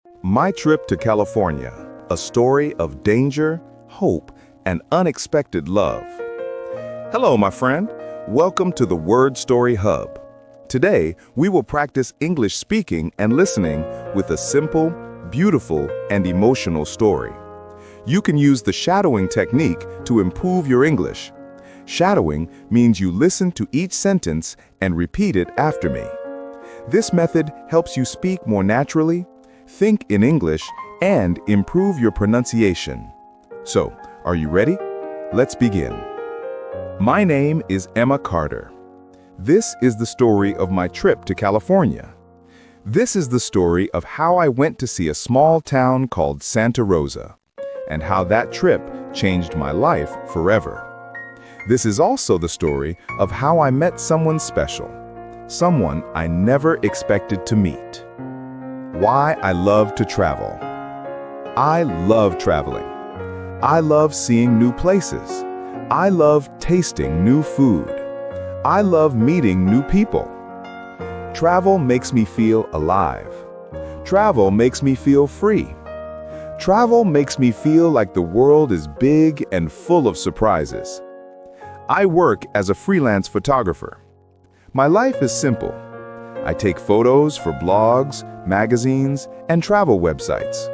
My trip to California, a story of danger, hope, and unexpected love. Hello, my friend. Welcome to the Word Story Hub. Today, we will practice English speaking and listening with a simple, beautiful, and emotional story. You can use the shadowing technique to improve your English. Shadowing means you listen to each sentence and repeat it after me. This method helps you speak more naturally, think in English, and improve your pronunciation. So, are you ready? Let's begin. My name is Emma Carter. This is the story of my trip to California. This is the story of how I went to see a small town called Santa Rosa, and how that trip changed my life forever. This is also the story of how I met someone special, someone I never expected to meet. Why I love to travel. I love traveling. I love seeing new places. I love tasting new food. I love meeting new people. Travel makes me feel alive. Travel makes me feel free. Travel makes me feel like the world is big and full of surprises. I work as a freelance photographer. My life is simple. I take photos for blogs, magazines, and travel websites.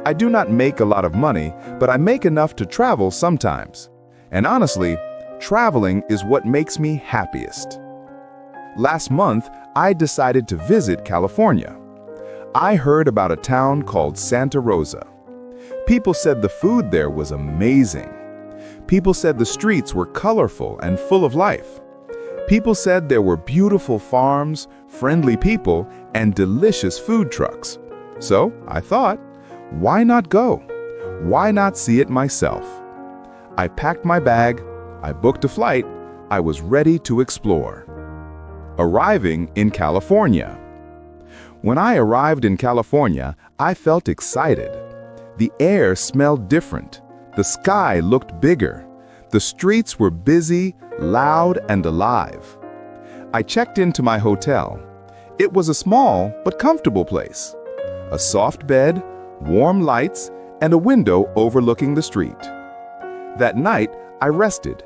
I do not make a lot of money, but I make enough to travel sometimes. And honestly, traveling is what makes me happiest. Last month, I decided to visit California. I heard about a town called Santa Rosa. People said the food there was amazing. People said the streets were colorful and full of life. People said there were beautiful farms, friendly people, and delicious food trucks. So I thought, why not go? Why not see it myself? I packed my bag, I booked a flight, I was ready to explore. Arriving in California. When I arrived in California, I felt excited. The air smelled different. The sky looked bigger. The streets were busy, loud, and alive. I checked into my hotel. It was a small but comfortable place. A soft bed, warm lights, and a window overlooking the street. That night, I rested.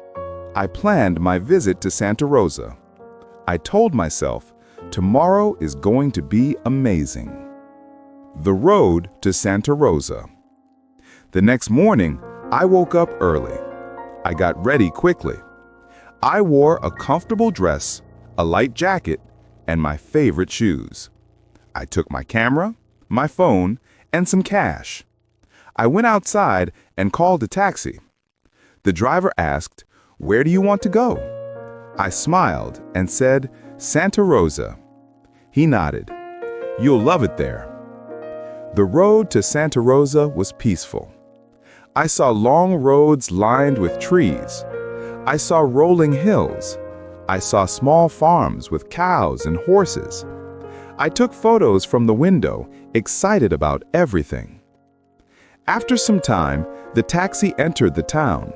I planned my visit to Santa Rosa. I told myself, tomorrow is going to be amazing. The road to Santa Rosa. The next morning, I woke up early. I got ready quickly. I wore a comfortable dress, a light jacket, and my favorite shoes. I took my camera, my phone, and some cash. I went outside and called a taxi. The driver asked, "Where do you want to go?" I smiled and said, "Santa Rosa." He nodded. "You'll love it there." The road to Santa Rosa was peaceful. I saw long roads lined with trees. I saw rolling hills. I saw small farms with cows and horses. I took photos from the window, excited about everything. After some time, the taxi entered the town.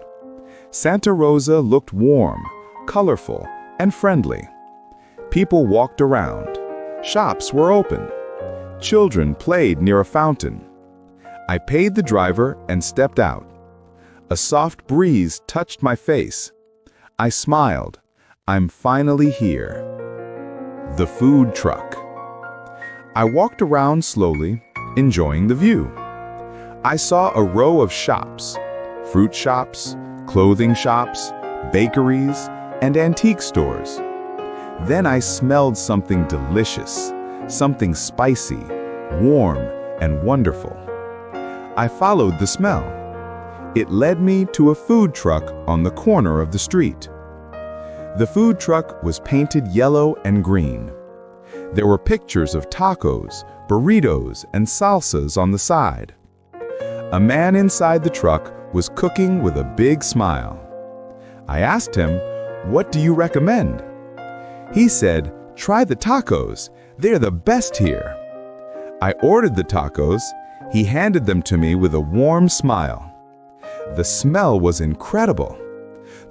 Santa Rosa looked warm, colorful, and friendly. People walked around. Shops were open. Children played near a fountain. I paid the driver and stepped out. A soft breeze touched my face. I smiled. I'm finally here. The food truck. I walked around slowly, enjoying the view. I saw a row of shops, fruit shops, clothing shops, bakeries, and antique stores. Then I smelled something delicious, something spicy, warm, and wonderful. I followed the smell. It led me to a food truck on the corner of the street. The food truck was painted yellow and green. There were pictures of tacos, burritos, and salsas on the side. A man inside the truck was cooking with a big smile. I asked him, "What do you recommend?" He said, "Try the tacos. They're the best here." I ordered the tacos. He handed them to me with a warm smile. The smell was incredible.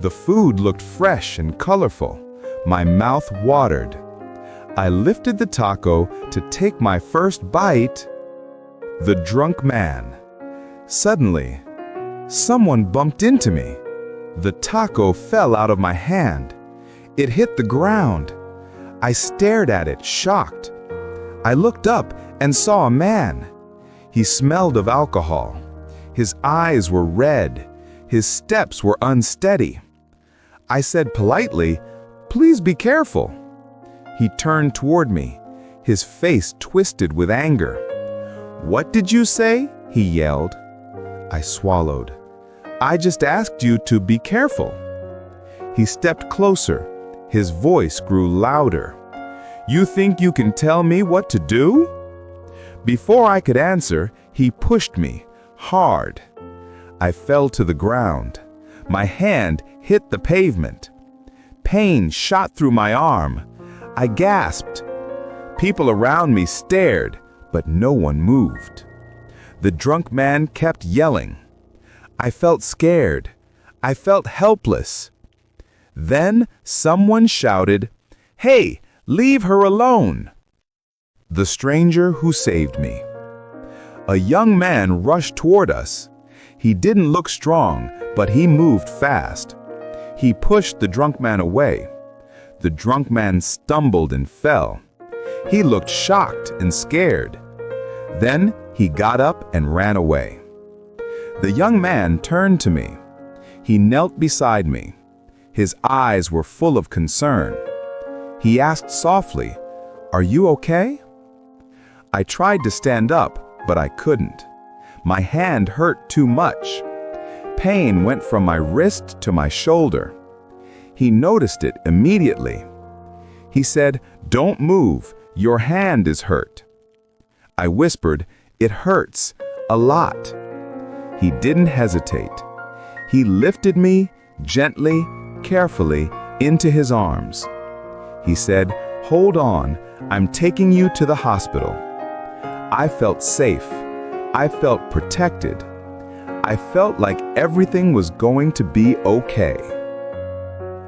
The food looked fresh and colorful. My mouth watered. I lifted the taco to take my first bite. The drunk man. Suddenly, someone bumped into me. The taco fell out of my hand. It hit the ground. I stared at it, shocked. I looked up and saw a man. He smelled of alcohol. His eyes were red. His steps were unsteady. I said politely, "Please be careful." He turned toward me, his face twisted with anger. "What did you say?" he yelled. I swallowed. "I just asked you to be careful." He stepped closer. His voice grew louder. "You think you can tell me what to do?" Before I could answer, he pushed me hard. I fell to the ground. My hand hit the pavement. Pain shot through my arm. I gasped. People around me stared, but no one moved. The drunk man kept yelling. I felt scared. I felt helpless. Then someone shouted, "Hey, leave her alone!" The stranger who saved me. A young man rushed toward us. He didn't look strong, but he moved fast. He pushed the drunk man away. The drunk man stumbled and fell. He looked shocked and scared. Then he got up and ran away. The young man turned to me. He knelt beside me. His eyes were full of concern. He asked softly, "Are you okay?" I tried to stand up, but I couldn't. My hand hurt too much. Pain went from my wrist to my shoulder. He noticed it immediately. He said, "Don't move, your hand is hurt." I whispered, "It hurts, a lot." He didn't hesitate. He lifted me, gently, carefully, into his arms. He said, "Hold on, I'm taking you to the hospital." I felt safe. I felt protected. I felt like everything was going to be okay.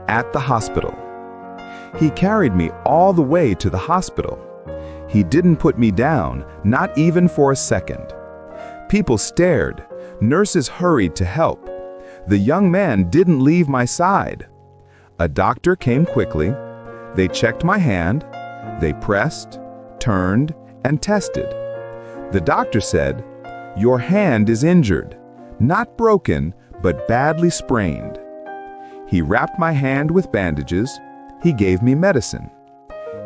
At the hospital. He carried me all the way to the hospital. He didn't put me down, not even for a second. People stared. Nurses hurried to help. The young man didn't leave my side. A doctor came quickly. They checked my hand. They pressed, turned, and tested. The doctor said, "Your hand is injured, not broken, but badly sprained." He wrapped my hand with bandages. He gave me medicine.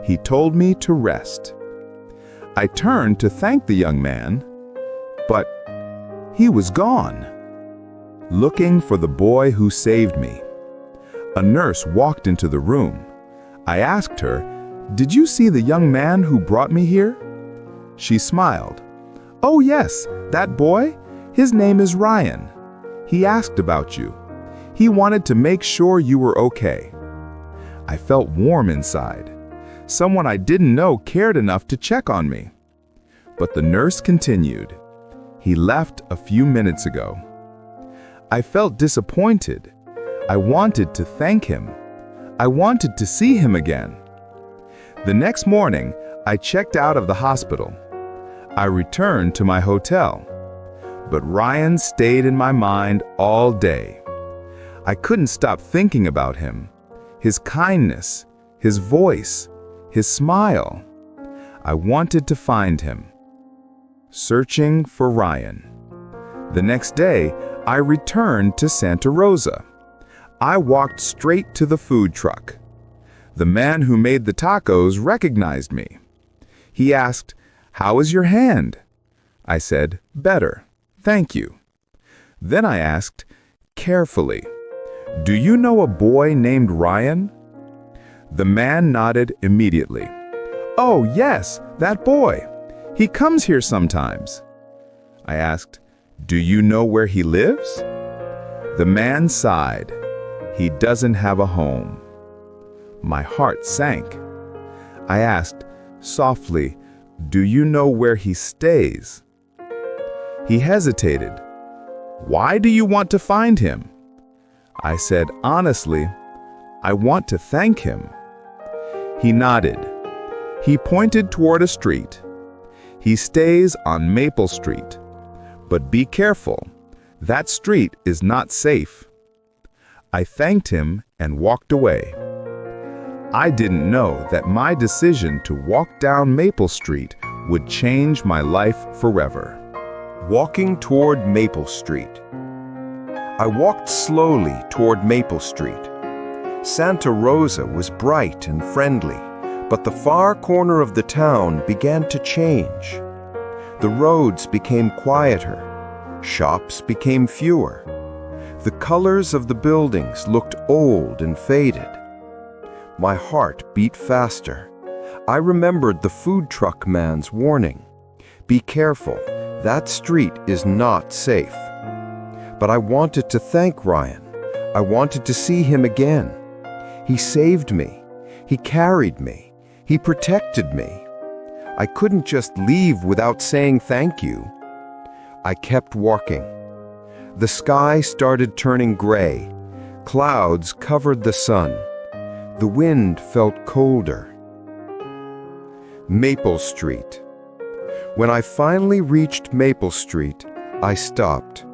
He told me to rest. I turned to thank the young man, but he was gone. Looking for the boy who saved me. A nurse walked into the room. I asked her, "Did you see the young man who brought me here?" She smiled. "Oh yes, that boy? His name is Ryan. He asked about you. He wanted to make sure you were okay." I felt warm inside. Someone I didn't know cared enough to check on me. But the nurse continued. "He left a few minutes ago." I felt disappointed. I wanted to thank him. I wanted to see him again. The next morning, I checked out of the hospital. I returned to my hotel. But Ryan stayed in my mind all day. I couldn't stop thinking about him. His kindness, his voice, his smile. I wanted to find him. Searching for Ryan. The next day, I returned to Santa Rosa. I walked straight to the food truck. The man who made the tacos recognized me. He asked, "How is your hand?" I said, "Better, thank you." Then I asked, carefully, "Do you know a boy named Ryan?" The man nodded immediately. "Oh, yes, that boy. He comes here sometimes." I asked, "Do you know where he lives?" The man sighed. "He doesn't have a home." My heart sank. I asked, softly, "Do you know where he stays?" He hesitated. "Why do you want to find him?" I said, honestly, "I want to thank him." He nodded. He pointed toward a street. He stays on Maple Street. But be careful, that street is not safe. I thanked him and walked away. I didn't know that my decision to walk down Maple Street would change my life forever. Walking toward Maple Street. I walked slowly toward Maple Street. Santa Rosa was bright and friendly, but the far corner of the town began to change. The roads became quieter. Shops became fewer. The colors of the buildings looked old and faded. My heart beat faster. I remembered the food truck man's warning. Be careful, that street is not safe. But I wanted to thank Ryan. I wanted to see him again. He saved me. He carried me. He protected me. I couldn't just leave without saying thank you. I kept walking. The sky started turning gray. Clouds covered the sun. The wind felt colder. Maple Street. When I finally reached Maple Street, I stopped.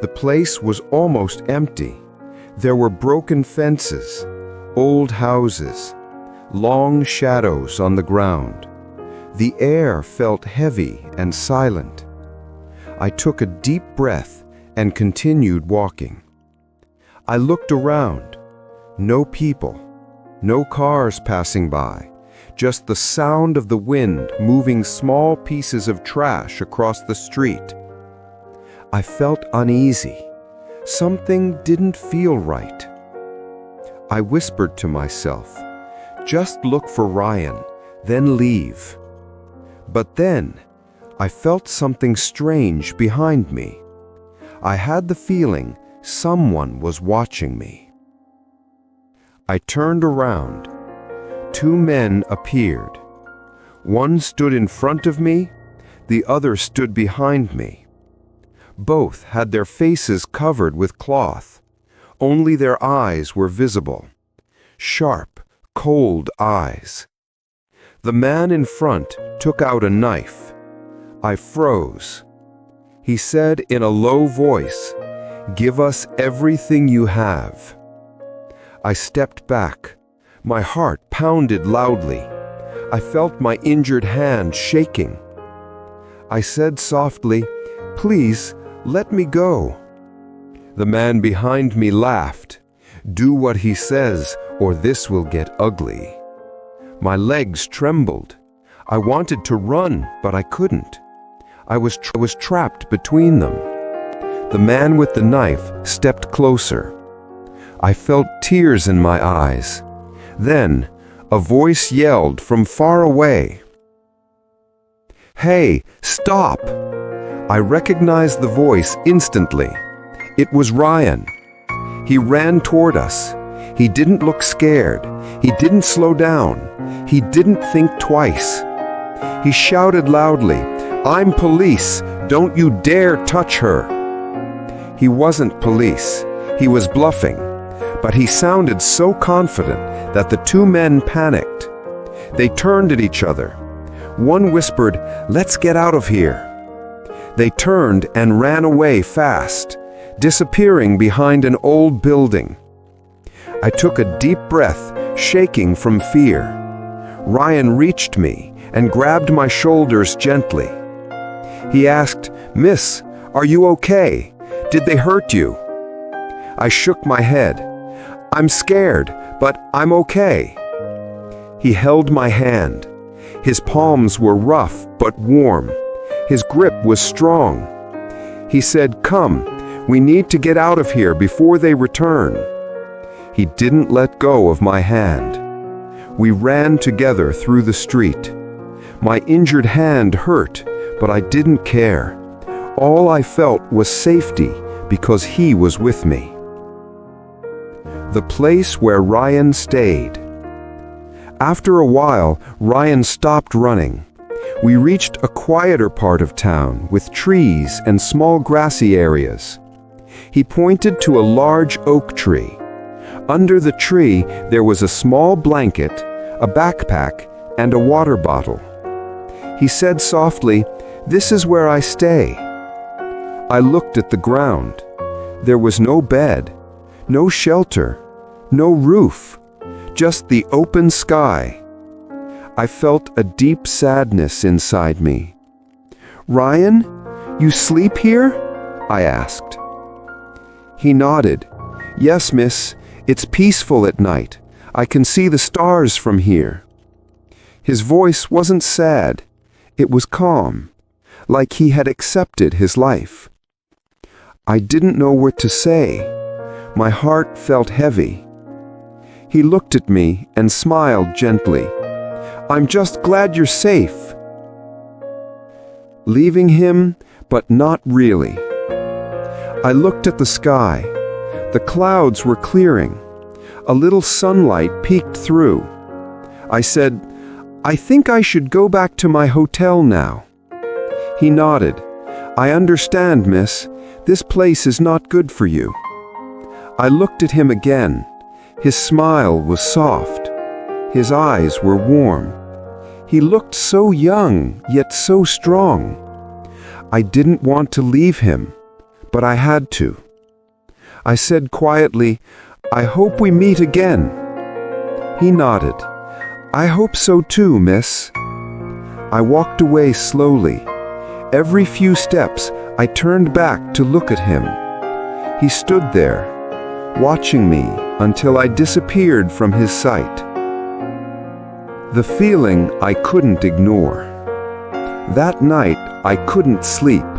The place was almost empty. There were broken fences, old houses, long shadows on the ground. The air felt heavy and silent. I took a deep breath and continued walking. I looked around. No people, no cars passing by, just the sound of the wind moving small pieces of trash across the street. I felt uneasy. Something didn't feel right. I whispered to myself, just look for Ryan, then leave. But then, I felt something strange behind me. I had the feeling someone was watching me. I turned around. Two men appeared. One stood in front of me, the other stood behind me. Both had their faces covered with cloth. Only their eyes were visible. Sharp, cold eyes. The man in front took out a knife. I froze. He said in a low voice, "Give us everything you have." I stepped back. My heart pounded loudly. I felt my injured hand shaking. I said softly, "Please, let me go." The man behind me laughed. "Do what he says, or this will get ugly." My legs trembled. I wanted to run, but I couldn't. I was trapped between them. The man with the knife stepped closer. I felt tears in my eyes. Then, a voice yelled from far away, "Hey, stop!" I recognized the voice instantly. It was Ryan. He ran toward us. He didn't look scared. He didn't slow down. He didn't think twice. He shouted loudly, "I'm police! Don't you dare touch her!" He wasn't police. He was bluffing. But he sounded so confident that the two men panicked. They turned at each other. One whispered, "Let's get out of here." They turned and ran away fast, disappearing behind an old building. I took a deep breath, shaking from fear. Ryan reached me and grabbed my shoulders gently. He asked, "Miss, are you okay? Did they hurt you?" I shook my head. "I'm scared, but I'm okay." He held my hand. His palms were rough but warm. His grip was strong. He said, "Come, we need to get out of here before they return." He didn't let go of my hand. We ran together through the street. My injured hand hurt, but I didn't care. All I felt was safety because he was with me. The place where Ryan stayed. After a while, Ryan stopped running. We reached a quieter part of town with trees and small grassy areas. He pointed to a large oak tree. Under the tree, there was a small blanket, a backpack, and a water bottle. He said softly, "This is where I stay." I looked at the ground. There was no bed, no shelter, no roof, just the open sky. I felt a deep sadness inside me. "Ryan, you sleep here?" I asked. He nodded. "Yes, miss. It's peaceful at night. I can see the stars from here." His voice wasn't sad. It was calm, like he had accepted his life. I didn't know what to say. My heart felt heavy. He looked at me and smiled gently. "I'm just glad you're safe." Leaving him, but not really. I looked at the sky. The clouds were clearing. A little sunlight peeked through. I said, "I think I should go back to my hotel now." He nodded. "I understand, miss. This place is not good for you." I looked at him again. His smile was soft. His eyes were warm. He looked so young, yet so strong. I didn't want to leave him, but I had to. I said quietly, "I hope we meet again." He nodded. "I hope so too, miss." I walked away slowly. Every few steps, I turned back to look at him. He stood there, watching me until I disappeared from his sight. The feeling I couldn't ignore. That night, I couldn't sleep.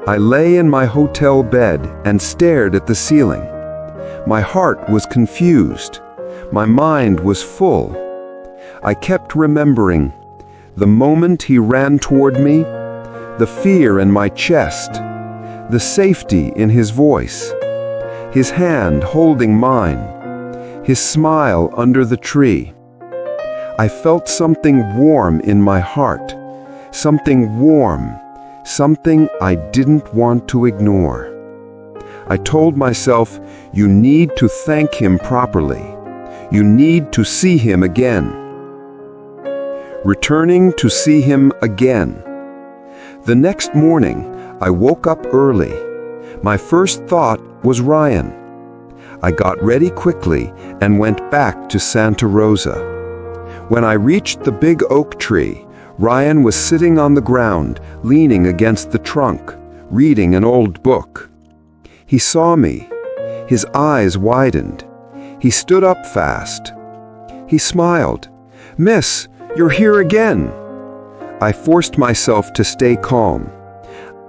I lay in my hotel bed and stared at the ceiling. My heart was confused. My mind was full. I kept remembering the moment he ran toward me, the fear in my chest, the safety in his voice, his hand holding mine, his smile under the tree. I felt something warm in my heart, something warm, something I didn't want to ignore. I told myself, "You need to thank him properly. You need to see him again." Returning to see him again. The next morning, I woke up early. My first thought was Ryan. I got ready quickly and went back to Santa Rosa. When I reached the big oak tree, Ryan was sitting on the ground, leaning against the trunk, reading an old book. He saw me. His eyes widened. He stood up fast. He smiled. "Miss, you're here again." I forced myself to stay calm.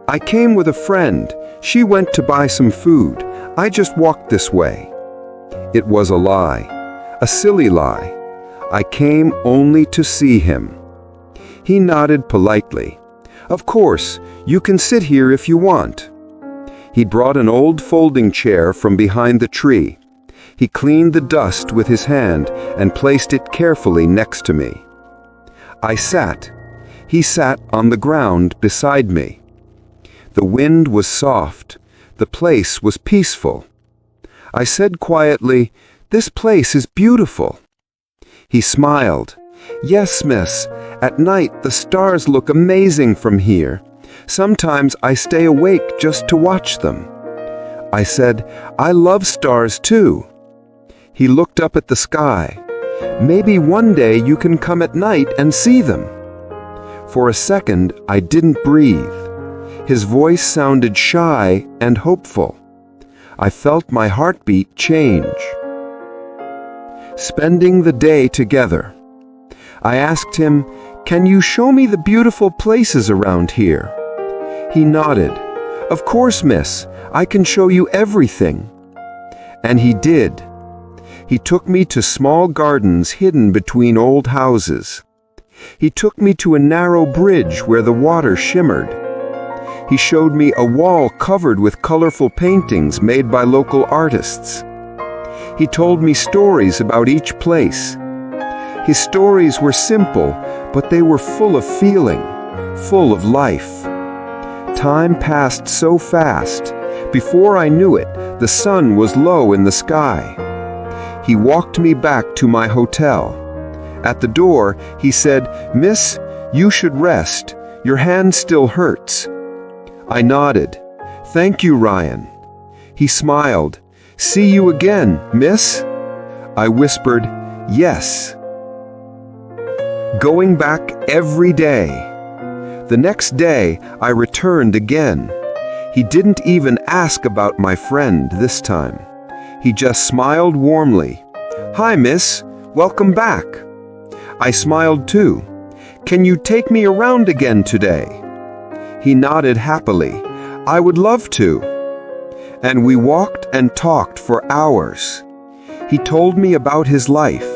"I came with a friend. She went to buy some food. I just walked this way." It was a lie. A silly lie. I came only to see him. He nodded politely. "Of course, you can sit here if you want." He brought an old folding chair from behind the tree. He cleaned the dust with his hand and placed it carefully next to me. I sat. He sat on the ground beside me. The wind was soft. The place was peaceful. I said quietly, "This place is beautiful." He smiled. "Yes, miss. At night the stars look amazing from here. Sometimes I stay awake just to watch them." I said, "I love stars too." He looked up at the sky. "Maybe one day you can come at night and see them." For a second, I didn't breathe. His voice sounded shy and hopeful. I felt my heartbeat change. Spending the day together. I asked him, "Can you show me the beautiful places around here?" He nodded. "Of course, miss. I can show you everything." And he did. He took me to small gardens hidden between old houses. He took me to a narrow bridge where the water shimmered. He showed me a wall covered with colorful paintings made by local artists. He told me stories about each place. His stories were simple, but they were full of feeling, full of life. Time passed so fast. Before I knew it, the sun was low in the sky. He walked me back to my hotel. At the door, he said, "Miss, You should rest. Your hand still hurts." I nodded. "Thank you, Ryan." He smiled. "See you again, miss?" I whispered, "Yes." Going back every day. The next day, I returned again. He didn't even ask about my friend this time. He just smiled warmly. "Hi, miss. Welcome back." I smiled too. "Can you take me around again today?" He nodded happily. "I would love to." And we walked and talked for hours. He told me about his life.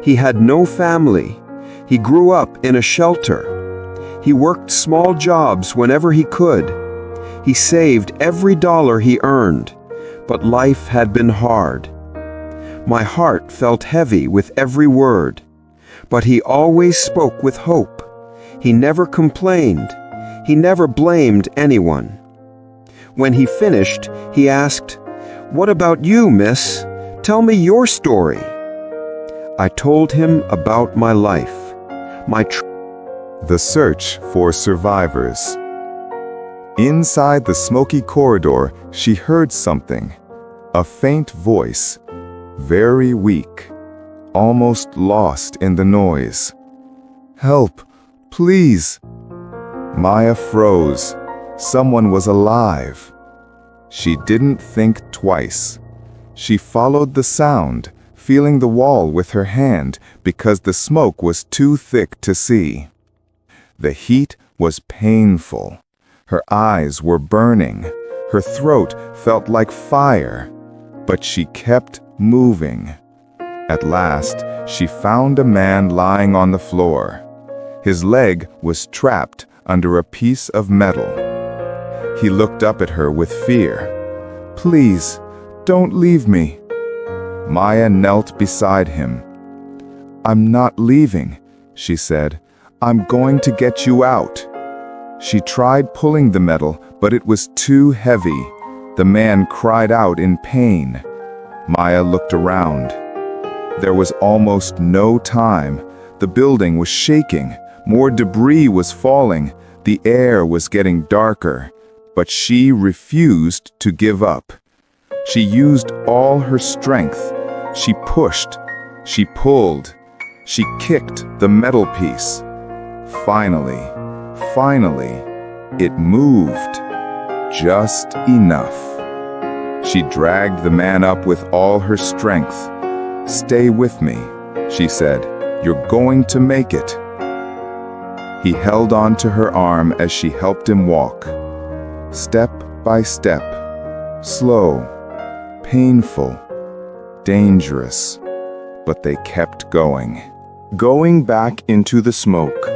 He had no family. He grew up in a shelter. He worked small jobs whenever he could. He saved every dollar he earned, but life had been hard. My heart felt heavy with every word, but he always spoke with hope. He never complained. He never blamed anyone. When he finished, he asked, "What about you, miss? Tell me your story." I told him about my life, The search for survivors. Inside the smoky corridor, she heard something. A faint voice, very weak, almost lost in the noise. "Help, please." Maya froze. Someone was alive. She didn't think twice. She followed the sound, feeling the wall with her hand because the smoke was too thick to see. The heat was painful. Her eyes were burning. Her throat felt like fire. But she kept moving. At last, she found a man lying on the floor. His leg was trapped under a piece of metal. He looked up at her with fear. "Please, don't leave me." Maya knelt beside him. "I'm not leaving," she said. "I'm going to get you out." She tried pulling the metal, but it was too heavy. The man cried out in pain. Maya looked around. There was almost no time. The building was shaking. More debris was falling. The air was getting darker. But she refused to give up. She used all her strength. She pushed. She pulled. She kicked the metal piece. Finally, it moved. Just enough. She dragged the man up with all her strength. "Stay with me," she said. "You're going to make it." He held on to her arm as she helped him walk. Step by step. Slow. Painful. Dangerous. But they kept going. Going back into the smoke.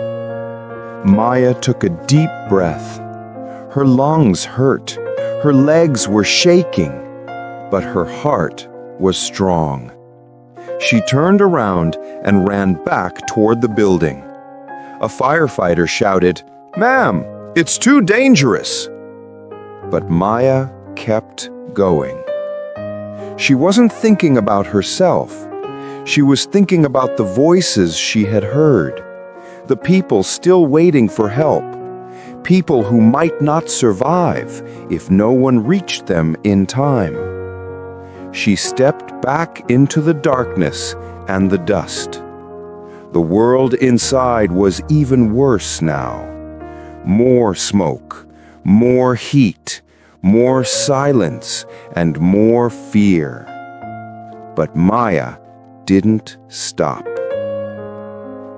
Maya took a deep breath. Her lungs hurt. Her legs were shaking. But her heart was strong. She turned around and ran back toward the building. A firefighter shouted, "Ma'am, it's too dangerous." But Maya kept going. She wasn't thinking about herself. She was thinking about the voices she had heard. The people still waiting for help. People who might not survive if no one reached them in time. She stepped back into the darkness and the dust. The world inside was even worse now. More smoke, more heat, more silence, and more fear. But Maya didn't stop.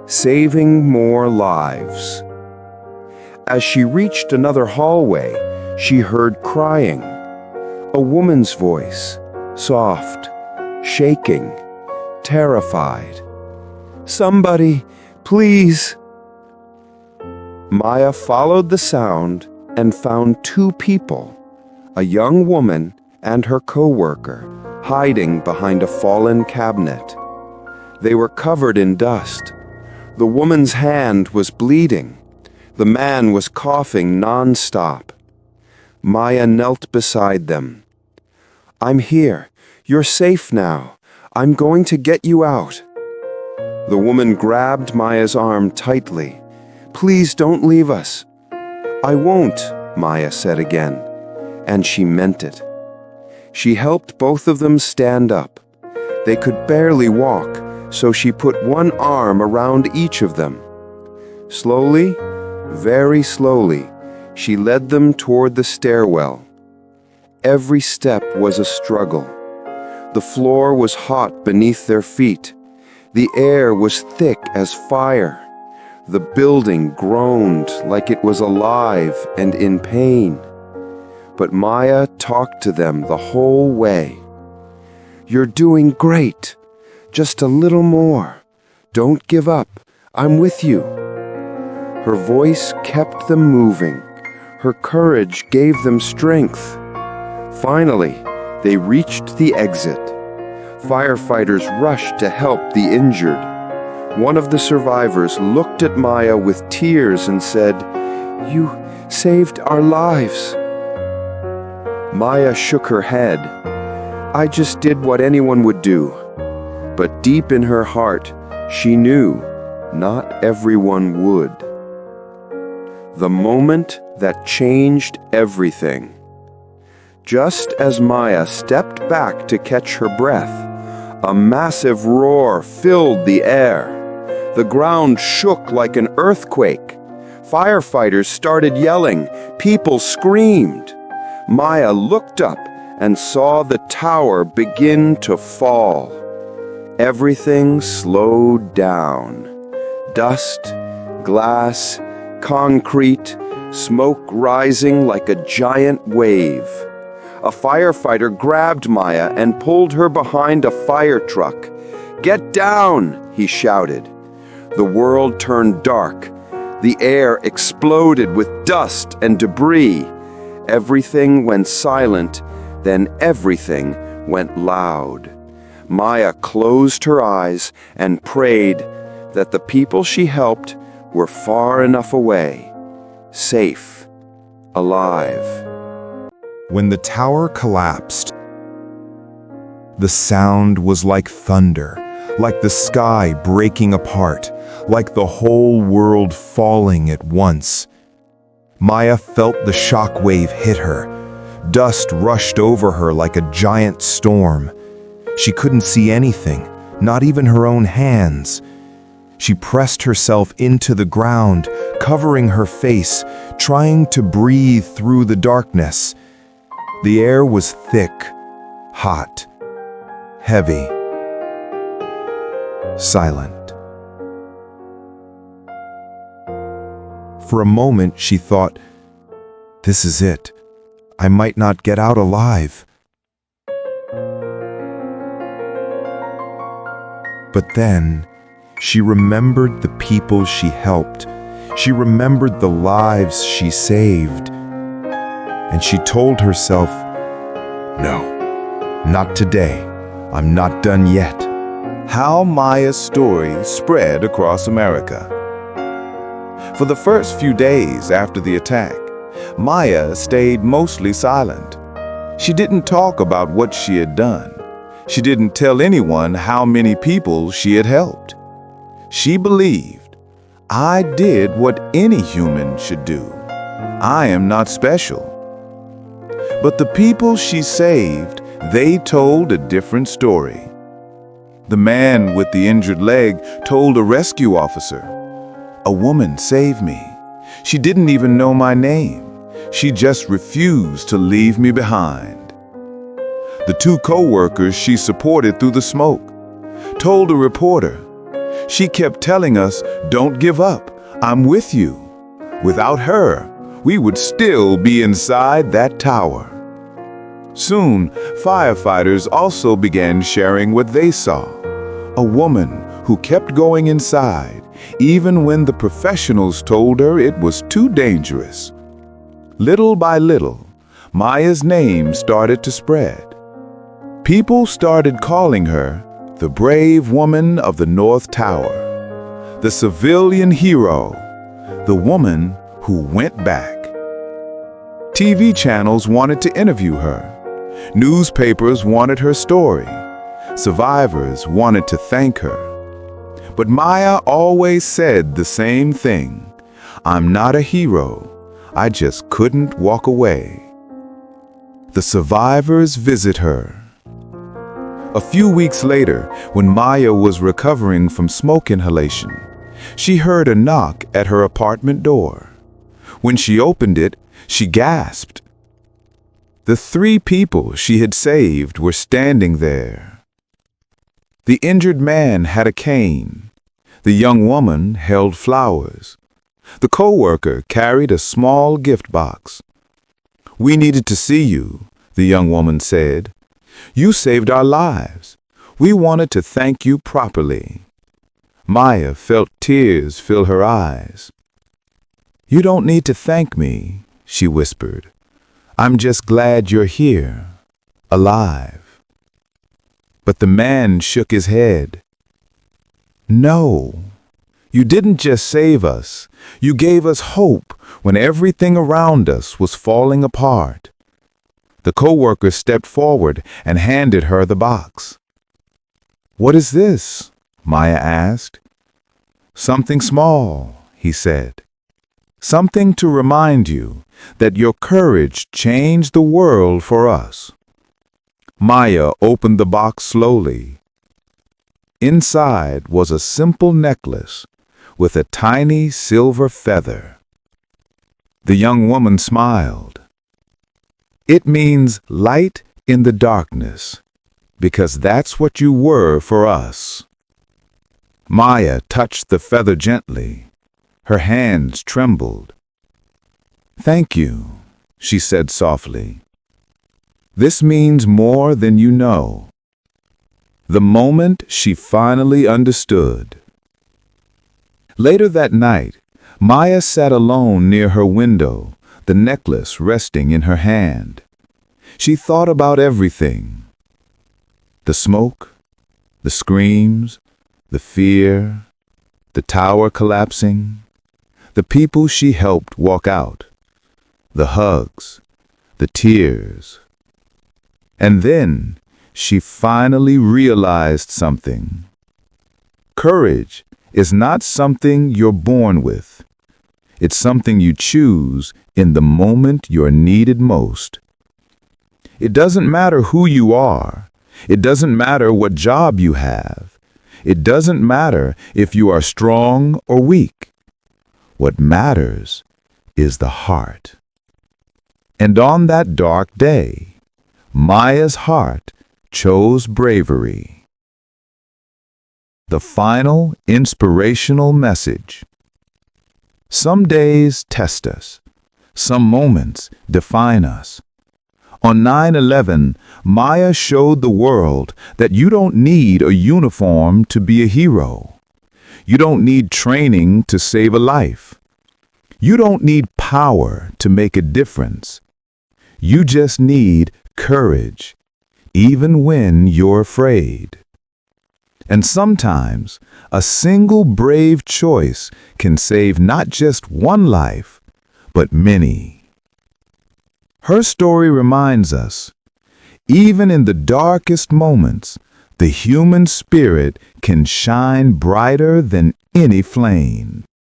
Saving more lives. As she reached another hallway, she heard crying. A woman's voice, soft, shaking, terrified. "Somebody, please." Maya followed the sound and found two people, a young woman and her co-worker, hiding behind a fallen cabinet. They were covered in dust. The woman's hand was bleeding. The man was coughing non-stop. Maya knelt beside them. "I'm here. You're safe now. I'm going to get you out." The woman grabbed Maya's arm tightly. Please don't leave us." "I won't," Maya said again, and she meant it. She helped both of them stand up. They could barely walk, so she put one arm around each of them. Slowly, very slowly, she led them toward the stairwell. Every step was a struggle. The floor was hot beneath their feet. The air was thick as fire. The building groaned like it was alive and in pain. But Maya talked to them the whole way. "You're doing great. Just a little more. Don't give up. I'm with you." Her voice kept them moving. Her courage gave them strength. Finally, they reached the exit. Firefighters rushed to help the injured. One of the survivors looked at Maya with tears and said, "You saved our lives." Maya shook her head. "I just did what anyone would do." But deep in her heart, she knew not everyone would. The moment that changed everything. Just as Maya stepped back to catch her breath, a massive roar filled the air. The ground shook like an earthquake. Firefighters started yelling. People screamed. Maya looked up and saw the tower begin to fall. Everything slowed down. Dust, glass, concrete, smoke rising like a giant wave. A firefighter grabbed Maya and pulled her behind a fire truck. "Get down!" he shouted. The world turned dark. The air exploded with dust and debris. Everything went silent, then everything went loud. Maya closed her eyes and prayed that the people she helped were far enough away, safe, alive. When the tower collapsed, the sound was like thunder, like the sky breaking apart, like the whole world falling at once. Maya felt the shock wave hit her. Dust rushed over her like a giant storm. She couldn't see anything, not even her own hands. She pressed herself into the ground, covering her face, trying to breathe through the darkness. The air was thick, hot, heavy, silent. For a moment, she thought, "This is it. I might not get out alive." But then, she remembered the people she helped. She remembered the lives she saved. And she told herself, "No, not today. I'm not done yet." How Maya's story spread across America. For the first few days after the attack, Maya stayed mostly silent. She didn't talk about what she had done. She didn't tell anyone how many people she had helped. She believed, "I did what any human should do. I am not special." But the people she saved, they told a different story. The man with the injured leg told a rescue officer, "A woman saved me. She didn't even know my name. She just refused to leave me behind." The two co-workers she supported through the smoke told a reporter, "She kept telling us, 'Don't give up. I'm with you.' Without her, we would still be inside that tower." Soon, firefighters also began sharing what they saw. A woman who kept going inside, even when the professionals told her it was too dangerous. Little by little, Maya's name started to spread. People started calling her the brave woman of the North Tower, the civilian hero, the woman who went back. TV channels wanted to interview her. Newspapers wanted her story. Survivors wanted to thank her. But Maya always said the same thing. I'm not a hero. I just couldn't walk away. The survivors visit her. A few weeks later, when Maya was recovering from smoke inhalation, she heard a knock at her apartment door. When she opened it, she gasped. The 3 people she had saved were standing there. The injured man had a cane. The young woman held flowers. The co-worker carried a small gift box. "We needed to see you," the young woman said. "You saved our lives. We wanted to thank you properly." Maya felt tears fill her eyes. "You don't need to thank me," she whispered. "I'm just glad you're here, alive." But the man shook his head. "No, you didn't just save us. You gave us hope when everything around us was falling apart." The co-worker stepped forward and handed her the box. "What is this?" Maya asked. "Something small," he said. "Something to remind you that your courage changed the world for us." Maya opened the box slowly. Inside was a simple necklace with a tiny silver feather. The young woman smiled. "It means light in the darkness, because that's what you were for us." Maya touched the feather gently. Her hands trembled. "Thank you," she said softly. "This means more than you know." The moment she finally understood. Later that night, Maya sat alone near her window, the necklace resting in her hand. She thought about everything. The smoke, the screams, the fear, the tower collapsing, the people she helped walk out, the hugs, the tears. And then she finally realized something. Courage is not something you're born with. It's something you choose in the moment you're needed most. It doesn't matter who you are. It doesn't matter what job you have. It doesn't matter if you are strong or weak. What matters is the heart. And on that dark day, Maya's heart chose bravery. The final inspirational message. Some days test us. Some moments define us. On 9/11, Maya showed the world that you don't need a uniform to be a hero. You don't need training to save a life. You don't need power to make a difference. You just need courage, even when you're afraid. And sometimes, a single brave choice can save not just one life, but many. Her story reminds us, even in the darkest moments, the human spirit can shine brighter than any flame.